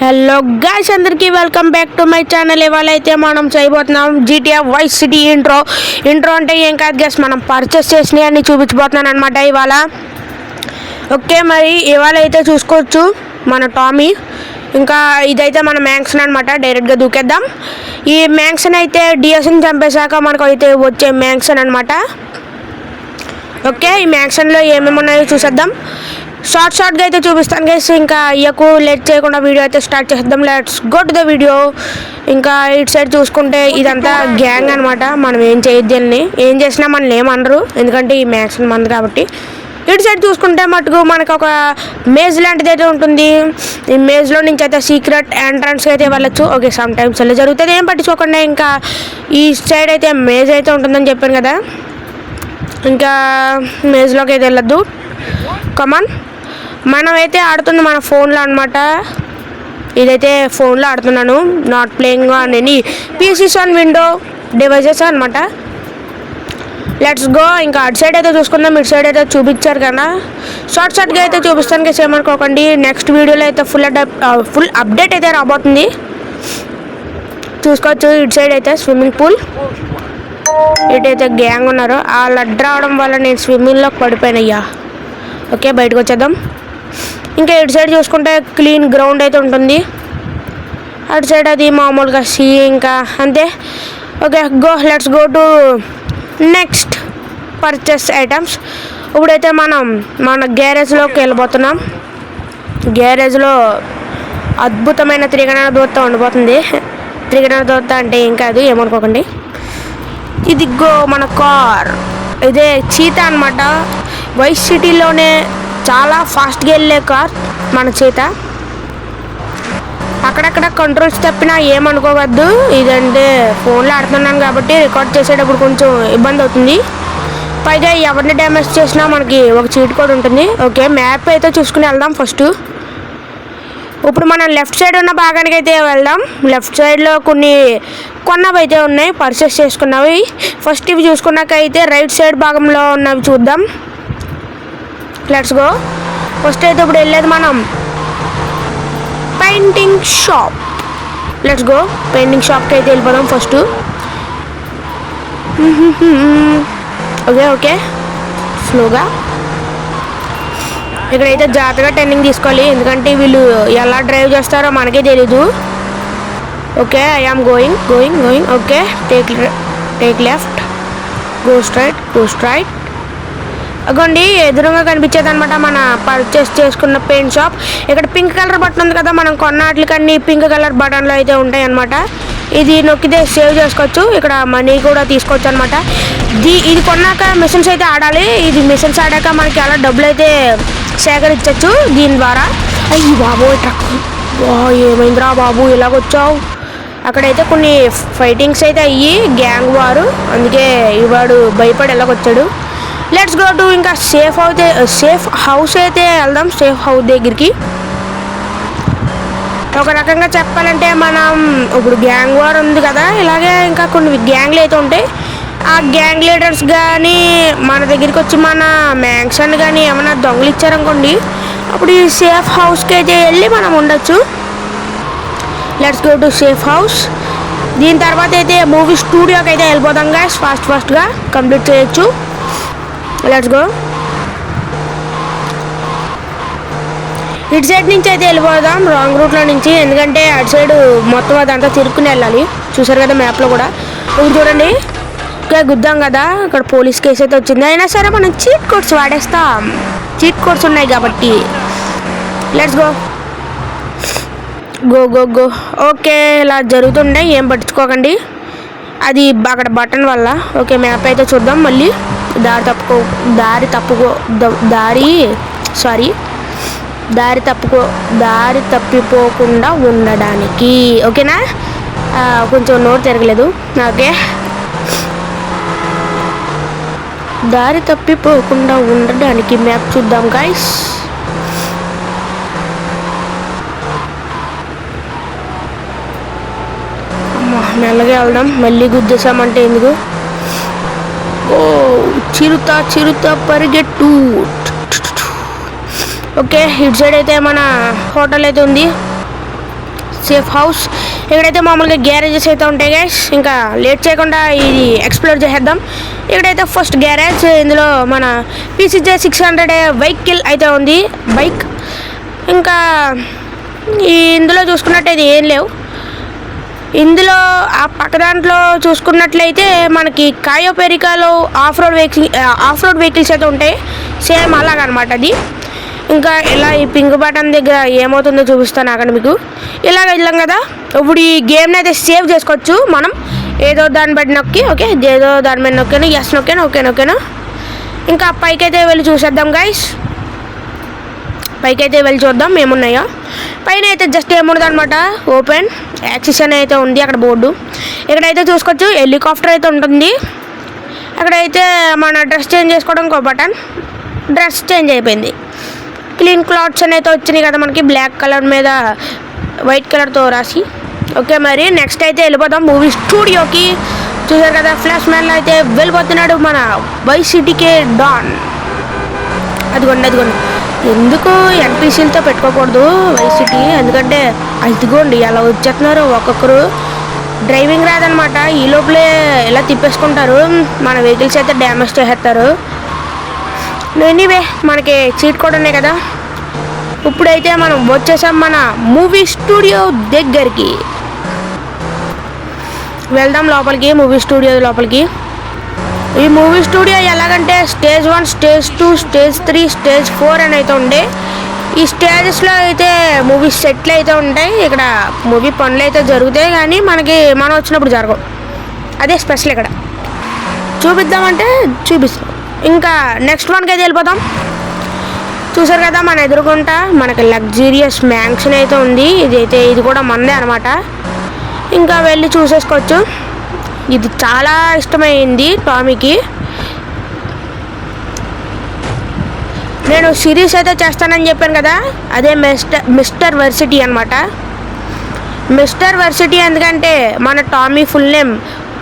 Hello guys, అందరికీ welcome back to my channel. ఇవాళ అయితే మనం చేయబోతున్నాం GTA వైస్ సిటీ ఇంట్రో అంటే ఏం కాదు గైస్, మనం పర్చేస్ చేసినవి అన్ని చూపించబోతున్నాను అనమాట ఇవాళ. ఓకే, మరి ఇవాళ అయితే చూసుకోవచ్చు మన టామీ. ఇంకా ఇదైతే మన మ్యాంక్సన్ అనమాట. డైరెక్ట్గా దూకేద్దాం. ఈ మ్యాంక్సన్ అయితే డిఎస్ని చంపేశాక మనకు అయితే వచ్చే మ్యాంక్సన్ అనమాట. ఓకే, ఈ మ్యాంక్సన్లో ఏమేమి ఉన్నాయో చూసేద్దాం. షార్ట్గా అయితే చూపిస్తాను గైస్. ఇంకా ఎక్కువ లేట్ చేయకుండా వీడియో అయితే స్టార్ట్ చేద్దాం. Let's go to the video. ఇంకా ఇటు సైడ్ చూసుకుంటే ఇదంతా గ్యాంగ్ అనమాట. మనం ఏం చేయొద్దని, ఏం చేసినా మనల్ని ఏమనరు, ఎందుకంటే ఈ మ్యాక్సిమం మంది కాబట్టి. ఇటు సైడ్ చూసుకుంటే మటుకు మనకు ఒక మేజ్ లాంటిది అయితే ఉంటుంది. ఈ మేజ్లో నుంచి అయితే సీక్రెట్ ఎంట్రన్స్ అయితే వెళ్ళచ్చు. ఓకే, సమ్ టైమ్స్ అలా జరుగుతుంది, ఏం పట్టించుకోకుండా. ఇంకా ఈ సైడ్ అయితే మేజ్ అయితే ఉంటుందని చెప్పాను కదా, ఇంకా మేజ్లోకి అయితే వెళ్ళొద్దు. కమాన్, మనమైతే ఆడుతుంది మన ఫోన్లో అనమాట. ఇదైతే ఫోన్లో ఆడుతున్నాను, not playing on any PCs on window devices అనమాట. Let's go. ఇంకా అటు సైడ్ అయితే చూసుకుందాం. ఇటు సైడ్ అయితే చూపించారు కదా, షార్ట్గా అయితే చూపిస్తాను కదా, ఏమనుకోకండి. నెక్స్ట్ వీడియోలో అయితే ఫుల్ అప్డేట్ అయితే రాబోతుంది, చూసుకోవచ్చు. ఇటు సైడ్ అయితే స్విమ్మింగ్ పూల్, ఇటైతే గ్యాంగ్ ఉన్నారు. ఆ లడ్ రావడం వల్ల నేను స్విమ్మింగ్లోకి పడిపోయినయ్యా. ఓకే, బయటకు వచ్చేద్దాం. ఇంకా ఇటు సైడ్ చూసుకుంటే క్లీన్ గ్రౌండ్ అయితే ఉంటుంది. అటు సైడ్ అది మామూలుగా సీ, ఇంకా అంతే. Okay, let's go to next purchase items. ఇప్పుడైతే మనం మన గ్యారేజ్లోకి వెళ్ళిపోతున్నాం. గ్యారేజ్లో అద్భుతమైన త్రిగణ దూత ఉండిపోతుంది. త్రిగణ దూత అంటే ఏం కాదు, ఏమనుకోకండి. ఇదిగో మన కార్, ఇదే చీతా అనమాట. వైస్ సిటీలోనే చాలా ఫాస్ట్గా వెళ్ళే కార్ మన చీతా. అక్కడక్కడ కంట్రోల్స్ తప్పినా ఏమనుకోవద్దు, ఇదంటే ఫోన్లో ఆడుతున్నాను కాబట్టి రికార్డ్ చేసేటప్పుడు కొంచెం ఇబ్బంది అవుతుంది. పైగా ఎవరిని డ్యామేజ్ చేసినా మనకి ఒక చీట్ కోడ్ ఉంటుంది. ఓకే, మ్యాప్ అయితే చూసుకుని వెళ్దాం ఫస్ట్. ఇప్పుడు మనం లెఫ్ట్ సైడ్ ఉన్న భాగానికి అయితే వెళ్దాం. లెఫ్ట్ సైడ్లో కొన్నవి అయితే ఉన్నాయి, పర్చేస్ చేసుకున్నవి. ఫస్ట్ ఇవి చూసుకున్నాక అయితే రైట్ సైడ్ భాగంలో ఉన్నవి చూద్దాం. Let's go. ఫస్ట్ అయితే ఇప్పుడు వెళ్ళేది మనం painting shop. Let's go, painting షాప్కి అయితే వెళ్ళిపోదాం ఫస్ట్. ఓకే, స్లోగా. ఇక్కడైతే జాగ్రత్తగా టర్నింగ్ తీసుకోవాలి, ఎందుకంటే వీళ్ళు ఎలా డ్రైవ్ చేస్తారో మనకే తెలీదు. Okay, I am going. Okay, take left, go straight. అగోండి, ఎదురుగా కనిపించేది అనమాట మన పర్చేస్ చేసుకున్న పెయింట్ షాప్. ఇక్కడ పింక్ కలర్ బటన్ ఉంది కదా, మనం కొన్న వాటికన్నీ పింక్ కలర్ బటన్లు అయితే ఉంటాయి అనమాట. ఇది నొక్కితే సేవ్ చేసుకోవచ్చు, ఇక్కడ మనీ కూడా తీసుకోవచ్చు అనమాట. ఇది కొన్నాక మిషన్స్ అయితే ఆడాలి. ఇది మిషన్స్ ఆడాక మనకి అలా డబ్బులు అయితే సేకరించవచ్చు దీని ద్వారా. అయ్యి బాబు, ట్రక్ ఏమైందిరా బాబు, ఇలాగొచ్చావు. అక్కడైతే కొన్ని ఫైటింగ్స్ అయితే అయ్యి గ్యాంగ్ వారు, అందుకే ఇవాడు భయపడి ఎలాగొచ్చాడు. లెట్స్ గో టు ఇంకా సేఫ్ హౌస్ అయితే వెళ్దాం. సేఫ్ హౌస్ దగ్గరికి ఒక రకంగా చెప్పాలంటే మనం ఇప్పుడు గ్యాంగ్ వార్ ఉంది కదా, ఇలాగే ఇంకా కొన్ని గ్యాంగ్లు అయితే ఉంటాయి. ఆ గ్యాంగ్ లీడర్స్ కానీ మన దగ్గరికి వచ్చి మన మ్యాంక్సన్ కానీ ఏమైనా దొంగలు ఇచ్చారనుకోండి, అప్పుడు ఈ సేఫ్ హౌస్కి అయితే వెళ్ళి మనం ఉండొచ్చు. Let's go to safe house. దీని తర్వాత అయితే మూవీ స్టూడియోకి అయితే వెళ్ళిపోతాం గైస్. ఫాస్ట్గా కంప్లీట్ చేయొచ్చు. Let's go. ఇటు సైడ్ నుంచి అయితే వెళ్ళిపోదాం, రాంగ్ రూట్లో నుంచి, ఎందుకంటే అటు సైడ్ మొత్తం అదంతా తిరుక్కుని వెళ్ళాలి. చూసారు కదా మ్యాప్లో కూడా. ఇప్పుడు చూడండి, ఇక్కడ గుద్దాం కదా, ఇక్కడ పోలీస్ కేసు అయితే వచ్చింది. అయినా సరే మనం చీట్ కోడ్స్ వాడేస్తాం, చీట్ కోడ్స్ ఉన్నాయి కాబట్టి. Let's go. ఓకే, ఇలా జరుగుతుండే, ఏం పట్టించుకోకండి, అది అక్కడ బటన్ వల్ల. ఓకే, మ్యాప్ అయితే చూద్దాం మళ్ళీ. దారి తప్పిపోకుండా ఉండడానికి. ఓకేనా, కొంచెం నోరు తిరగలేదు. ఓకే, దారి తప్పిపోకుండా ఉండడానికి మ్యాప్ చూద్దాం గైస్. మెల్లగా వెళ్దాం, మళ్ళీ గుద్దేశామంటే ఎందుకు. ఓ చిరుత పరిగెట్టు. ఓకే, ఇటు సైడ్ అయితే మన హోటల్ అయితే ఉంది. Safe house. ఇక్కడైతే మామూలుగా గ్యారేజెస్ అయితే ఉంటాయి గైస్. ఇంకా లేట్ చేయకుండా ఇది ఎక్స్ప్లోర్ చేసేద్దాం. ఇక్కడైతే ఫస్ట్ గ్యారేజ్, ఇందులో మన PCJ 600 వెహికల్ అయితే ఉంది, బైక్. ఇంకా ఇందులో చూసుకున్నట్టయితే ఏం లేవు. ఇందులో ఆ పక్క దాంట్లో చూసుకున్నట్లయితే మనకి కాయో పెరికాలో ఆఫ్ రోడ్ వెహికల్స్ అయితే ఉంటాయి, సేమ్ అలాగనమాట అది. ఇంకా ఇలా ఈ పింక్ బటన్ దగ్గర ఏమవుతుందో చూపిస్తాను అక్కడ మీకు. ఇలాగ వెళ్ళాం కదా, ఇప్పుడు ఈ గేమ్ని అయితే సేవ్ చేసుకోవచ్చు మనం. ఏదో దాన్ని బట్టి నొక్కి, ఓకే, ఏదో దాని మీద నొక్కాను, ఎస్ నొక్కాను, ఓకేనా. ఇంకా పైకి అయితే వెళ్ళి చూసేద్దాం గైస్. పైకి అయితే వెళ్ళి చూద్దాం ఏమున్నాయో. పైన అయితే జస్ట్ ఏముండదు అనమాట, ఓపెన్ యాక్సెస్ అని అయితే ఉంది అక్కడ బోర్డు. ఇక్కడైతే చూసుకోవచ్చు హెలికాప్టర్ అయితే ఉంటుంది. అక్కడైతే మన డ్రెస్ చేంజ్ చేసుకోవడం ఇంకో బటన్, డ్రెస్ చేంజ్ అయిపోయింది. క్లీన్ క్లాత్స్ అని అయితే వచ్చినాయి కదా మనకి, బ్లాక్ కలర్ మీద వైట్ కలర్తో రాసి. ఓకే, మరి నెక్స్ట్ అయితే వెళ్ళిపోదాం మూవీ స్టూడియోకి. చూసారు కదా, ఫ్లాష్ మ్యాన్లో అయితే వెళ్ళిపోతున్నాడు మన వైస్ సిటీకే డాన్. అదిగోండి. ఎందుకు NPCలతో పెట్టుకోకూడదు వైస్ సిటీ, ఎందుకంటే అదిగోండి అలా వచ్చేస్తున్నారు ఒక్కొక్కరు. డ్రైవింగ్ రాదనమాట, ఈ లోపలే ఇలా తిప్పేసుకుంటారు, మన వెహికల్స్ అయితే డ్యామేజ్ చేసేస్తారు. ఎనీవే మనకి చీట్ కూడా ఉన్నాయి కదా. ఇప్పుడైతే మనం వచ్చేసాం మన మూవీ స్టూడియో దగ్గరికి. వెళ్దాం లోపలికి, మూవీ స్టూడియో లోపలికి. ఈ మూవీ స్టూడియో ఎలాగంటే స్టేజ్ 1, స్టేజ్ 2, స్టేజ్ 3, స్టేజ్ 4 అని అయితే ఉండే. ఈ స్టేజెస్లో అయితే మూవీ సెట్లు అయితే ఉంటాయి. ఇక్కడ మూవీ పనులు అయితే జరుగుతాయి, కానీ మనం వచ్చినప్పుడు జరగవు. అదే స్పెషల్ ఇక్కడ. చూపిద్దామంటే చూపిస్తాం. ఇంకా నెక్స్ట్ వన్కి అయితే వెళ్ళిపోతాం. చూసారు కదా, మన ఎదురుగుంటా మనకి లగ్జూరియస్ మ్యాన్షన్ అయితే ఉంది. ఇది కూడా మనదే అనమాట. ఇంకా వెళ్ళి చూసేసుకోవచ్చు. ఇది చాలా ఇష్టమైంది టామీకి. నేను సిరీస్ అయితే చేస్తానని చెప్పాను కదా, అదే మిస్టర్ వర్సిటీ అనమాట. మిస్టర్ వర్సిటీ ఎందుకంటే మన Tommy full name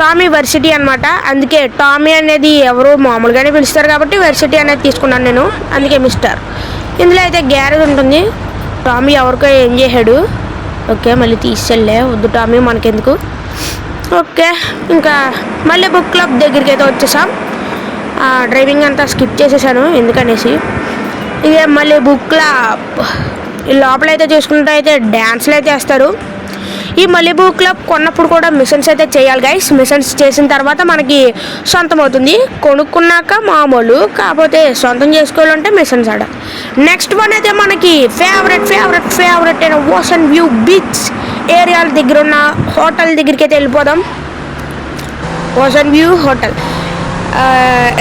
Tommy varsity అనమాట. అందుకే టామీ అనేది ఎవరు మామూలుగానే పిలుస్తారు కాబట్టి వర్సిటీ అనేది తీసుకున్నాను నేను, అందుకే మిస్టర్. ఇందులో అయితే గ్యారేజ్ ఉంటుంది. టామీ ఎవరికో ఏం చేశాడు. ఓకే, మళ్ళీ తీసుకెళ్ళే, వద్దు టామీ మనకెందుకు. ఓకే, ఇంకా మళ్ళీ బుక్ క్లబ్ దగ్గరికి అయితే వచ్చేసాం. డ్రైవింగ్ అంతా స్కిప్ చేసేసాను ఎందుకనేసి. ఇదే మళ్ళీ బుక్ క్లబ్. ఈ లోపలైతే చూసుకుంటే అయితే డ్యాన్స్లు అయితే వేస్తారు. ఈ మలిబూ క్లబ్ కొన్నప్పుడు కూడా మిషన్స్ అయితే చేయాలి గైస్. మిషన్స్ చేసిన తర్వాత మనకి సొంతం అవుతుంది. కొనుక్కున్నాక మామూలు, కాకపోతే సొంతం చేసుకోవాలంటే మిషన్స్ ఆడ. నెక్స్ట్ వన్ అయితే మనకి ఫేవరెట్ అయిన ఓషన్ వ్యూ బీచ్ ఏరియాల దగ్గర ఉన్న హోటల్ దగ్గరికి అయితే వెళ్ళిపోదాం. ఓషన్ వ్యూ హోటల్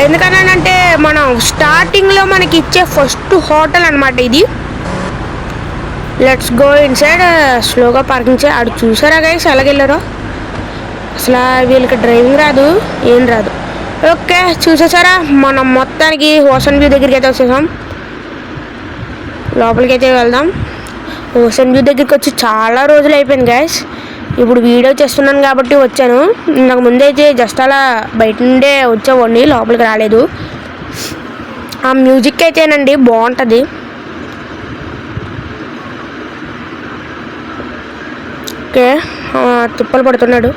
ఎందుకనంటే మనం స్టార్టింగ్లో మనకి ఇచ్చే ఫస్ట్ హోటల్ అనమాట ఇది. Let's go inside. స్లోగా పార్కింగ్ చేయాలి. ఆడు చూసారా గైస్ ఎలాగెళ్ళారో. అసలు వీళ్ళకి డ్రైవింగ్ రాదు, ఏం రాదు. ఓకే, చూసేసారా, మనం మొత్తానికి ఓషన్ వ్యూ దగ్గరికి అయితే వచ్చేసాం. లోపలికి అయితే వెళ్దాం. ఓషన్ వ్యూ దగ్గరికి వచ్చి చాలా రోజులు అయిపోయింది గైస్. ఇప్పుడు వీడియో చేస్తున్నాను కాబట్టి వచ్చాను. నాకు ముందైతే జస్ట్ అలా బయట నుండే వచ్చేవాడిని, లోపలికి రాలేదు. ఆ మ్యూజిక్ అయితేనండి బాగుంటుంది. ఓకే, తిప్పలు పడుతున్నాడు.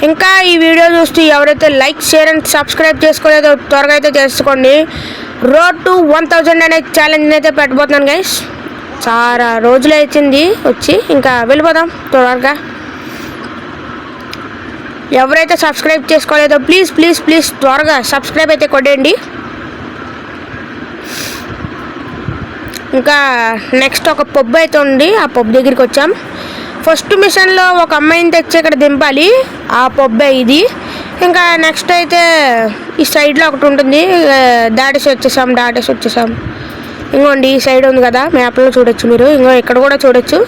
ఇంకా ఈ వీడియో చూస్తూ ఎవరైతే లైక్, షేర్ అండ్ సబ్స్క్రైబ్ చేసుకోలేదో త్వరగా అయితే చేసుకోండి. రోడ్ టు 1000 అనే ఛాలెంజ్ అయితే పెట్టబోతున్నాను గైస్. చాలా రోజులు వచ్చింది వచ్చి, ఇంకా వెళ్ళిపోదాం త్వరగా. ఎవరైతే సబ్స్క్రైబ్ చేసుకోలేదో ప్లీజ్ త్వరగా సబ్స్క్రైబ్ అయితే కొట్టండి. ఇంకా నెక్స్ట్ ఒక పబ్ అయితే ఉంది, ఆ పబ్ దగ్గరికి వచ్చాం. ఫస్ట్ మిషన్లో ఒక అమ్మాయిని తెచ్చి ఇక్కడ దింపాలి, ఆ పబ్బే ఇది. ఇంకా నెక్స్ట్ అయితే ఈ సైడ్లో ఒకటి ఉంటుంది, దాటేసి వచ్చేసాం. ఇంకోండి ఈ సైడ్ ఉంది కదా, మ్యాప్లో చూడొచ్చు మీరు. ఇంకో ఇక్కడ కూడా చూడొచ్చు.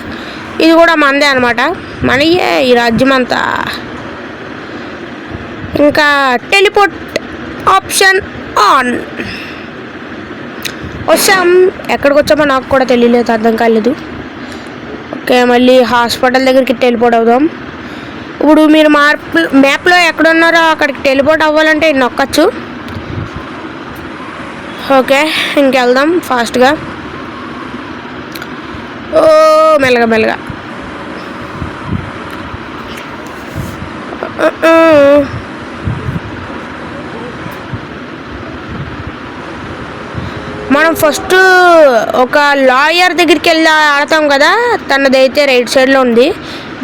ఇది కూడా మనదే అనమాట, మనయే ఈ రాజ్యం అంతా. ఇంకా టెలిపోర్ట్ ఆప్షన్ ఆన్. వచ్చాం. ఎక్కడికి వచ్చామో నాకు కూడా తెలియలేదు, అర్థం కాలేదు. ఓకే, మళ్ళీ హాస్పిటల్ దగ్గరికి టెలిపోర్ట్ అవుదాం. ఇప్పుడు మీరు మ్యాప్లో ఎక్కడున్నారో అక్కడికి టెలిపోర్ట్ అవ్వాలంటే నొక్కచ్చు. ఓకే, ఇంకెళ్దాం ఫాస్ట్గా. ఓ మెల్లగా మనం ఫస్ట్ ఒక లాయర్ దగ్గరికి వెళ్ళి ఆడతాం కదా, తనదైతే రైట్ సైడ్లో ఉంది.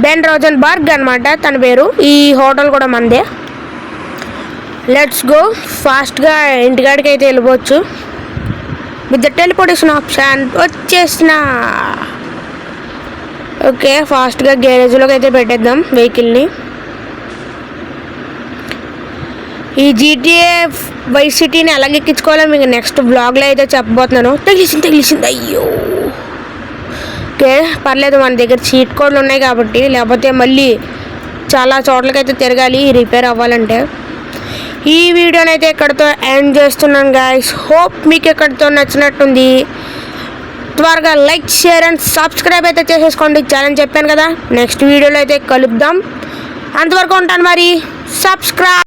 బెన్ రోజెన్బర్గ్ అనమాట తన పేరు. ఈ హోటల్ కూడా మనదే. Let's go. ఫాస్ట్గా ఇంటికాడికి అయితే వెళ్ళిపోవచ్చు. విత్ ద టెలిపోర్టేషన్ ఆప్షన్ వచ్చేసిన. ఓకే, ఫాస్ట్గా గ్యారేజ్లోకి అయితే పెట్టేద్దాం వెహికల్ని. ఈ జీటీఏ వైస్ సిటీని ఎలా ఎక్కించుకోవాలో మీకు నెక్స్ట్ బ్లాగ్లో అయితే చెప్పబోతున్నాను. తగిలిసింది అయ్యో. ఓకే, పర్లేదు, మన దగ్గర చీట్ కోడ్లు ఉన్నాయి కాబట్టి, లేకపోతే మళ్ళీ చాలా చోట్లకైతే తిరగాలి రిపేర్ అవ్వాలంటే. ఈ వీడియోని అయితే ఇక్కడితో ఎండ్ చేస్తున్నాను గాయస్. హోప్ మీకు ఇక్కడితో నచ్చినట్టుంది. త్వరగా లైక్, షేర్ అండ్ సబ్స్క్రైబ్ అయితే చేసేసుకోండి. ఛానల్ చెప్పాను కదా, నెక్స్ట్ వీడియోలో అయితే కలుద్దాం. అంతవరకు ఉంటాను మరి. సబ్స్క్రైబ్.